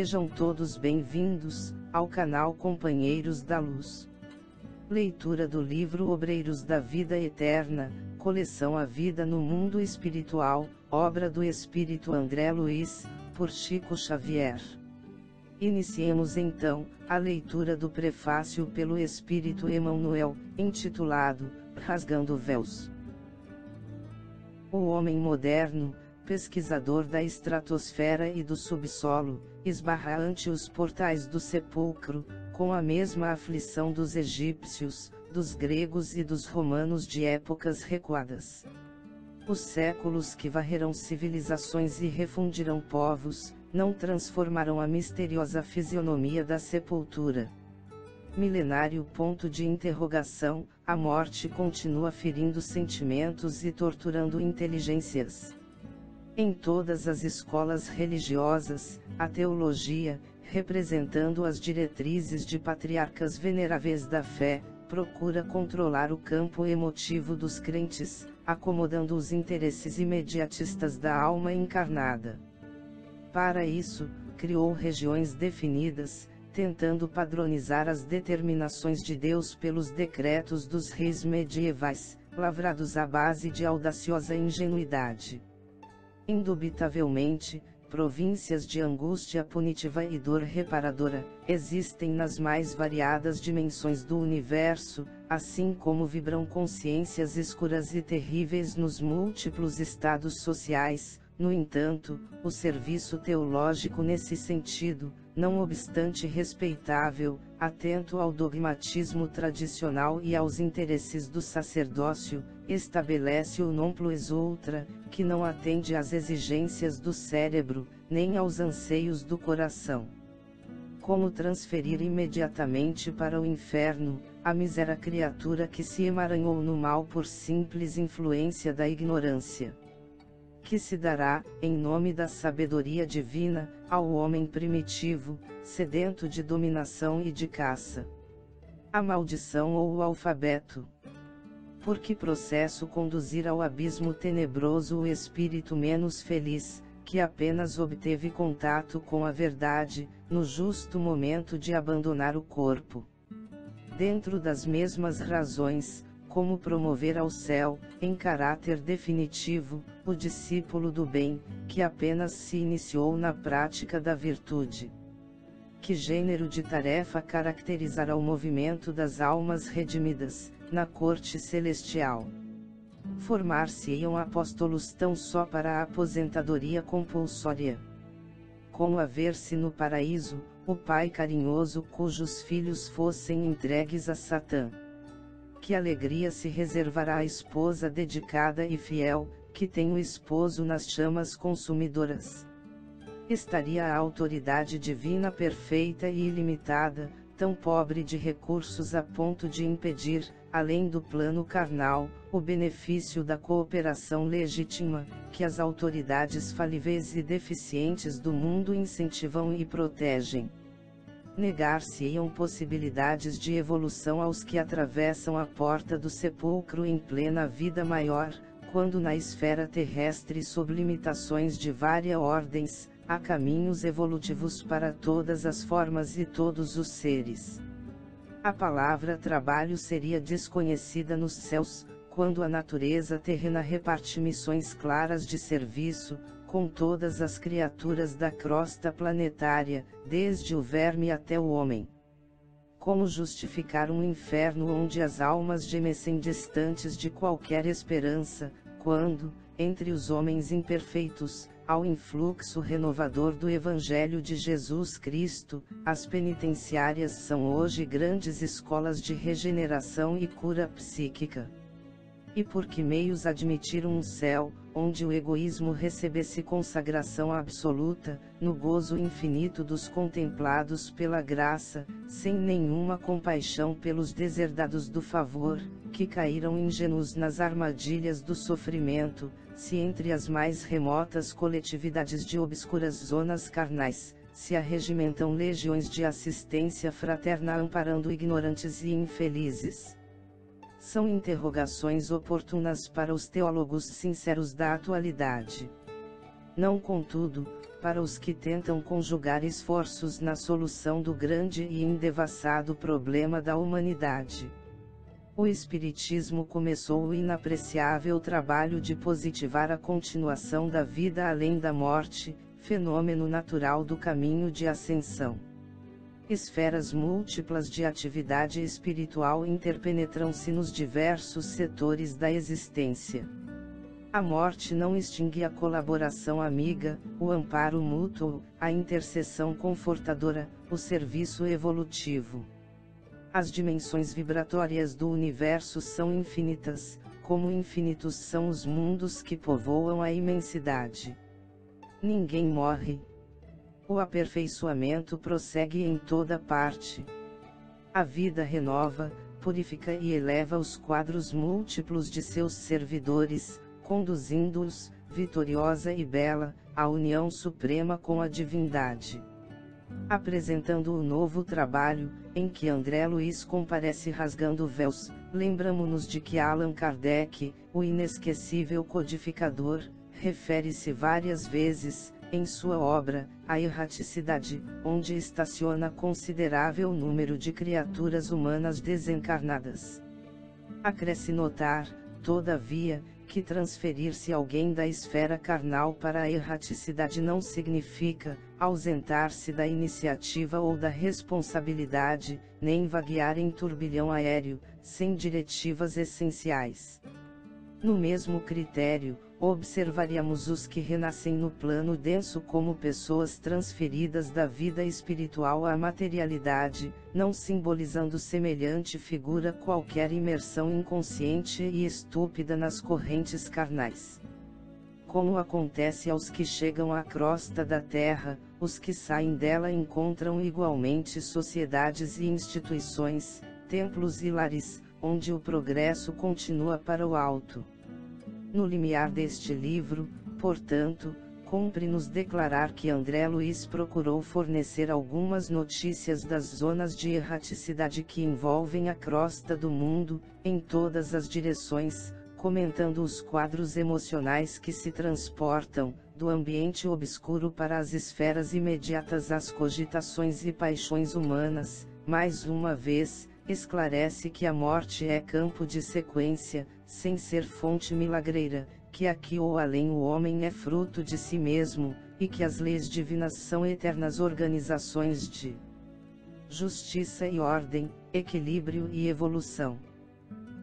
Sejam todos bem-vindos ao canal Companheiros da Luz. Leitura do livro Obreiros da Vida Eterna, coleção A Vida no Mundo Espiritual, obra do Espírito André Luiz, por Chico Xavier. Iniciemos então a leitura do prefácio pelo Espírito Emmanuel, intitulado Rasgando Véus. O homem moderno, pesquisador da estratosfera e do subsolo, esbarra ante os portais do sepulcro, com a mesma aflição dos egípcios, dos gregos e dos romanos de épocas recuadas. Os séculos que varrerão civilizações e refundirão povos, não transformarão a misteriosa fisionomia da sepultura. Milenário ponto de interrogação, a morte continua ferindo sentimentos e torturando inteligências. Em todas as escolas religiosas, a teologia, representando as diretrizes de patriarcas veneráveis da fé, procura controlar o campo emotivo dos crentes, acomodando os interesses imediatistas da alma encarnada. Para isso, criou regiões definidas, tentando padronizar as determinações de Deus pelos decretos dos reis medievais, lavrados à base de audaciosa ingenuidade. Indubitavelmente, províncias de angústia punitiva e dor reparadora, existem nas mais variadas dimensões do universo, assim como vibram consciências escuras e terríveis nos múltiplos estados sociais. No entanto, o serviço teológico nesse sentido, não obstante respeitável, atento ao dogmatismo tradicional e aos interesses do sacerdócio, estabelece o non plus ultra, que não atende às exigências do cérebro, nem aos anseios do coração. Como transferir imediatamente para o inferno, a mísera criatura que se emaranhou no mal por simples influência da ignorância? Que se dará, em nome da sabedoria divina, ao homem primitivo, sedento de dominação e de caça? A maldição ou o alfabeto? Por que processo conduzir ao abismo tenebroso o espírito menos feliz, que apenas obteve contato com a verdade, no justo momento de abandonar o corpo? Dentro das mesmas razões, como promover ao céu, em caráter definitivo, o discípulo do bem, que apenas se iniciou na prática da virtude? Que gênero de tarefa caracterizará o movimento das almas redimidas, na corte celestial? Formar-se-iam apóstolos tão só para a aposentadoria compulsória? Como haver-se no paraíso, o pai carinhoso cujos filhos fossem entregues a Satã? Que alegria se reservará a esposa dedicada e fiel, que tem o esposo nas chamas consumidoras? Estaria a autoridade divina perfeita e ilimitada, tão pobre de recursos a ponto de impedir, além do plano carnal, o benefício da cooperação legítima, que as autoridades falíveis e deficientes do mundo incentivam e protegem? Negar-se-iam possibilidades de evolução aos que atravessam a porta do sepulcro em plena vida maior, quando na esfera terrestre sob limitações de várias ordens, há caminhos evolutivos para todas as formas e todos os seres. A palavra trabalho seria desconhecida nos céus, quando a natureza terrena reparte missões claras de serviço, com todas as criaturas da crosta planetária, desde o verme até o homem. Como justificar um inferno onde as almas gemessem distantes de qualquer esperança, quando, entre os homens imperfeitos, ao influxo renovador do Evangelho de Jesus Cristo, as penitenciárias são hoje grandes escolas de regeneração e cura psíquica? E por que meios admitir um céu, onde o egoísmo recebesse consagração absoluta, no gozo infinito dos contemplados pela graça, sem nenhuma compaixão pelos deserdados do favor, que caíram ingênuos nas armadilhas do sofrimento, se entre as mais remotas coletividades de obscuras zonas carnais, se arregimentam legiões de assistência fraterna amparando ignorantes e infelizes? São interrogações oportunas para os teólogos sinceros da atualidade. Não contudo, para os que tentam conjugar esforços na solução do grande e endevassado problema da humanidade. O Espiritismo começou o inapreciável trabalho de positivar a continuação da vida além da morte, fenômeno natural do caminho de ascensão. Esferas múltiplas de atividade espiritual interpenetram-se nos diversos setores da existência. A morte não extingue a colaboração amiga, o amparo mútuo, a intercessão confortadora, o serviço evolutivo. As dimensões vibratórias do universo são infinitas, como infinitos são os mundos que povoam a imensidade. Ninguém morre. O aperfeiçoamento prossegue em toda parte. A vida renova, purifica e eleva os quadros múltiplos de seus servidores, conduzindo-os, vitoriosa e bela, à união suprema com a divindade. Apresentando o novo trabalho, em que André Luiz comparece rasgando véus, lembramo-nos de que Allan Kardec, o inesquecível codificador, refere-se várias vezes, em sua obra, à erraticidade, onde estaciona considerável número de criaturas humanas desencarnadas. Acresce notar, todavia, que transferir-se alguém da esfera carnal para a erraticidade não significa ausentar-se da iniciativa ou da responsabilidade, nem vaguear em turbilhão aéreo, sem diretivas essenciais. No mesmo critério, observaríamos os que renascem no plano denso como pessoas transferidas da vida espiritual à materialidade, não simbolizando semelhante figura qualquer imersão inconsciente e estúpida nas correntes carnais. Como acontece aos que chegam à crosta da terra, os que saem dela encontram igualmente sociedades e instituições, templos e lares, onde o progresso continua para o alto. No limiar deste livro, portanto, cumpre-nos declarar que André Luiz procurou fornecer algumas notícias das zonas de erraticidade que envolvem a crosta do mundo, em todas as direções, comentando os quadros emocionais que se transportam, do ambiente obscuro para as esferas imediatas às cogitações e paixões humanas. Mais uma vez, esclarece que a morte é campo de sequência, sem ser fonte milagreira, que aqui ou além o homem é fruto de si mesmo, e que as leis divinas são eternas organizações de justiça e ordem, equilíbrio e evolução.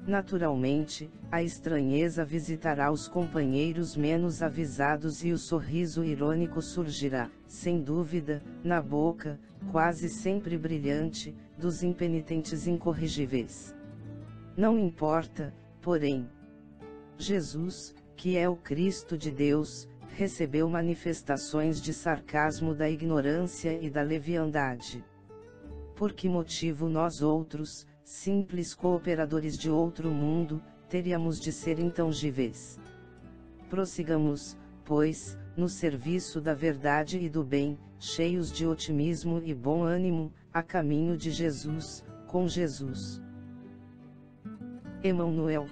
Naturalmente, a estranheza visitará os companheiros menos avisados e o sorriso irônico surgirá, sem dúvida, na boca, quase sempre brilhante, dos impenitentes incorrigíveis. Não importa, porém. Jesus, que é o Cristo de Deus, recebeu manifestações de sarcasmo da ignorância e da leviandade. Por que motivo nós outros, simples cooperadores de outro mundo, teríamos de ser intangíveis? Prossigamos, pois, no serviço da verdade e do bem, cheios de otimismo e bom ânimo, a caminho de Jesus, com Jesus. Emanuel.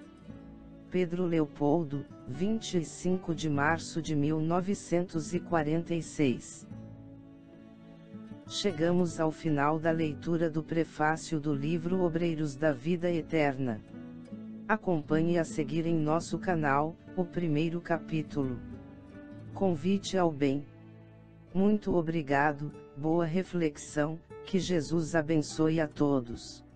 Pedro Leopoldo, 25 de março de 1946. Chegamos ao final da leitura do prefácio do livro Obreiros da Vida Eterna. Acompanhe a seguir em nosso canal, o primeiro capítulo. Convite ao bem. Muito obrigado, boa reflexão, que Jesus abençoe a todos.